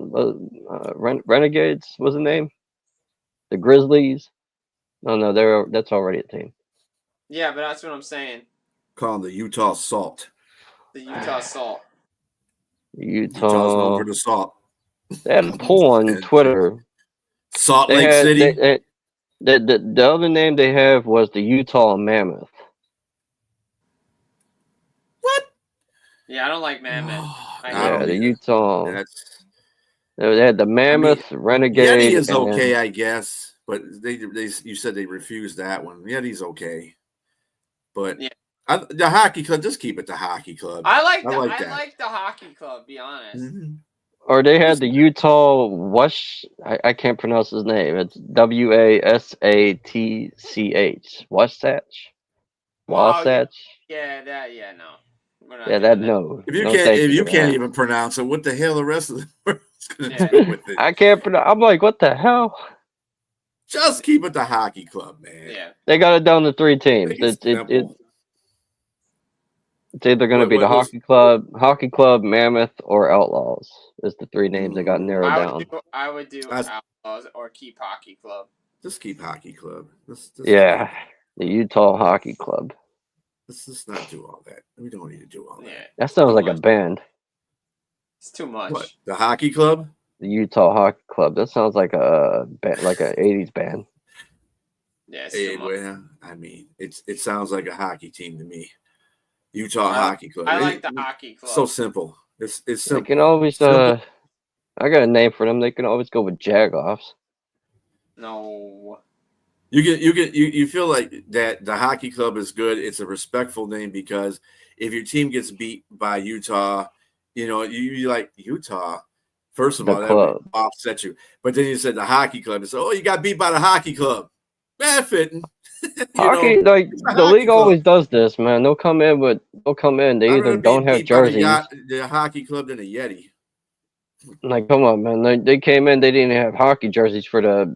Renegades was the name. The Grizzlies. No, that's already a team. Yeah, but that's what I'm saying. Call them the Utah Salt. The Utah Salt. Utah's known for the salt. They had a poll on Twitter. Salt Lake City. The other name they have was the Utah Mammoth. What? Yeah, I don't like Mammoth. The Utah. They had the Mammoth, Renegade. Yeti is okay, I guess, but you said they refused that one. Yeti's okay, but the hockey club, just keep it the hockey club. I like the hockey club. Be honest. Mm-hmm. Or they had the Utah I can't pronounce his name. It's WASATCH. Wasatch. Yeah, no. No. If you can't even pronounce it, what the hell the rest of the world's gonna do with it? I can't pronounce. I'm like, what the hell? Just keep it the hockey club, man. Yeah. They got it down to 3 teams. It's either going to be the Hockey Club, Mammoth, or Outlaws. Is the 3 names that got narrowed down. I would do Outlaws or keep Hockey Club. Just keep Hockey Club. The Utah Hockey Club. Let's just not do all that. We don't need to do all that. Yeah. That sounds like a band. It's too much. What? The Hockey Club? The Utah Hockey Club. That sounds like a band, like an 80s band. Yeah. Well, I mean, it sounds like a hockey team to me. Utah Hockey Club. I like the Hockey Club. So simple. It's simple. They can always I got a name for them. They can always go with Jagoffs. No. You feel like that the Hockey Club is good. It's a respectful name because if your team gets beat by Utah, you like Utah. First of all, that would offset you. But then you said the Hockey Club. It's you got beat by the Hockey Club. Bad fitting. Hockey, the league always does this, man. They'll come in. They either don't have jerseys. The Hockey Club than a Yeti. Like, come on, man. They came in. They didn't have hockey jerseys for the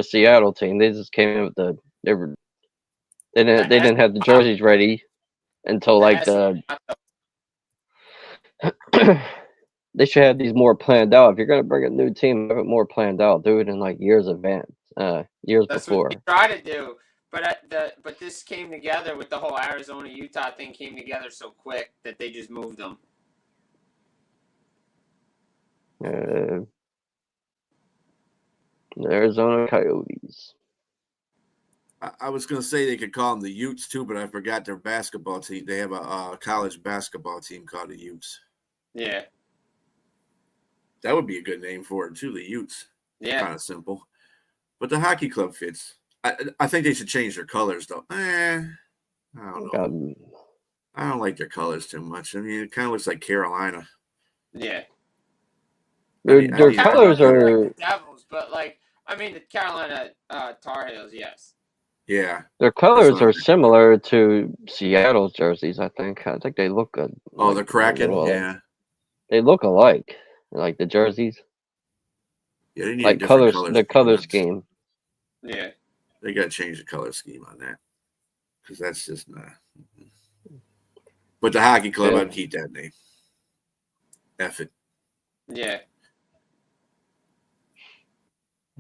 Seattle team. They just came in with they didn't have the jerseys ready until like they should have these more planned out. If you're gonna bring a new team, have it more planned out. Do it in like years advance. Years That's before. What they try to do, but this came together with the whole Arizona Utah thing came together so quick that they just moved them. The Arizona Coyotes. I was going to say they could call them the Utes too, but I forgot their basketball team. They have a college basketball team called the Utes. Yeah. That would be a good name for it too. The Utes. Yeah. Kind of simple. But the hockey club fits. I think they should change their colors though. I don't know. I don't like their colors too much. I mean, it kind of looks like Carolina. Yeah. Their colors are like the Devils, but like the Carolina Tar Heels, yes. Yeah. Their colors are similar to Seattle's jerseys, I think. I think they look good. Oh, like, the Kraken? Yeah. They look alike, like the jerseys. Yeah, they need like a different the color scheme. Yeah. They got to change the color scheme on that because that's just not. But the hockey club, I'd keep that name. F it. Yeah.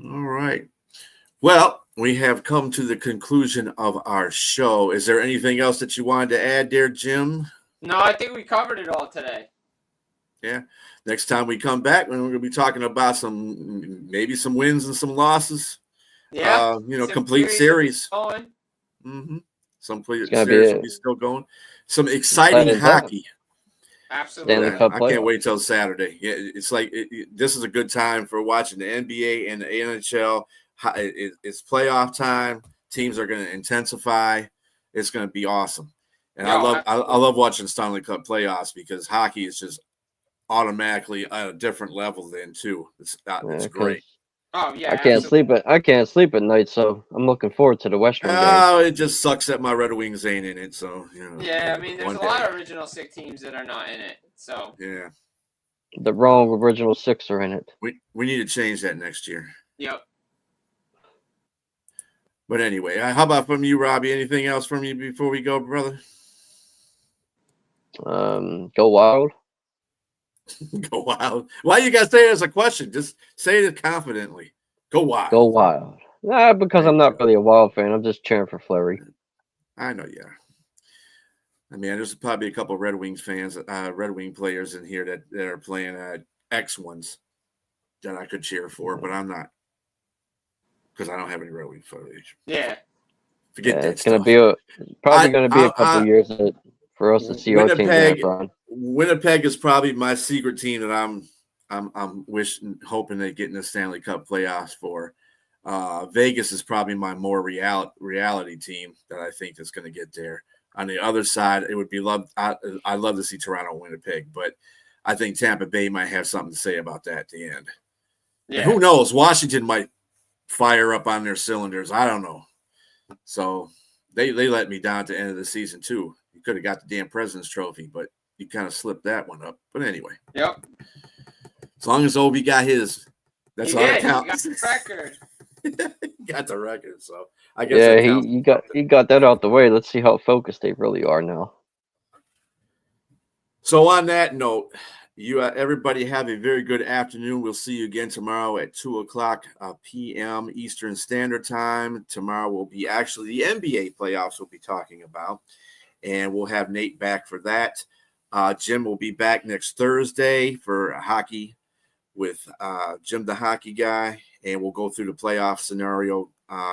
All right. Well, we have come to the conclusion of our show. Is there anything else that you wanted to add there, Jim? No, I think we covered it all today. Yeah. Next time we come back, we're going to be talking about maybe some wins and some losses. Yeah. Complete series. Mm-hmm. Some series will be still going. Some exciting hockey. Absolutely. I can't wait till Saturday. Yeah, it's like this is a good time for watching the NBA and the NHL. It's playoff time. Teams are going to intensify. It's going to be awesome. And I love watching Stanley Cup playoffs because hockey is just automatically at a different level then too. It's great. Oh yeah. I can't sleep at night, so I'm looking forward to the Western game. Oh, it just sucks that my Red Wings ain't in it. So Yeah, there's a lot of original six teams that are not in it. So yeah. The wrong original six are in it. We need to change that next year. Yep. But anyway, how about from you, Robbie? Anything else from you before we go, brother? Go Wild. Go Wild. Why you got to say it as a question? Just say it confidently. Go Wild. Go Wild. Nah, because I'm not really a Wild fan. I'm just cheering for Fleury. I know you are. There's probably a couple of Red Wings fans, Red Wing players in here that are playing X ones that I could cheer for, but I'm not because I don't have any Red Wing footage. Yeah. Forget that. It's going to be probably going to be a couple years for us to see our team run. Winnipeg is probably my secret team that I'm hoping they get in the Stanley Cup playoffs for. Vegas is probably my more reality team that I think is going to get there. On the other side, it would be I'd love to see Toronto, Winnipeg, but I think Tampa Bay might have something to say about that at the end. Yeah. And who knows? Washington might fire up on their cylinders. I don't know. So they let me down at the end of the season too. You could have got the damn President's Trophy, but you kind of slipped that one up. But anyway. Yep. As long as Obi got his, that's all that counts. He got the record. Got the record, so I guess he got that out the way. Let's see how focused they really are now. So on that note, everybody have a very good afternoon. We'll see you again tomorrow at 2:00 p.m. Eastern Standard Time. Tomorrow will be actually the NBA playoffs we'll be talking about, and we'll have Nate back for that. Jim will be back next Thursday for hockey with Jim the Hockey Guy, and we'll go through the playoff scenario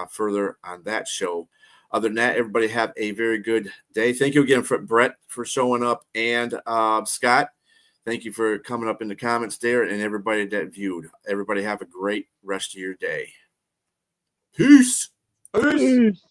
further on that show. Other than that, everybody have a very good day. Thank you again for Brett for showing up, and Scott, thank you for coming up in the comments there, and everybody that viewed. Everybody have a great rest of your day. Peace. Peace.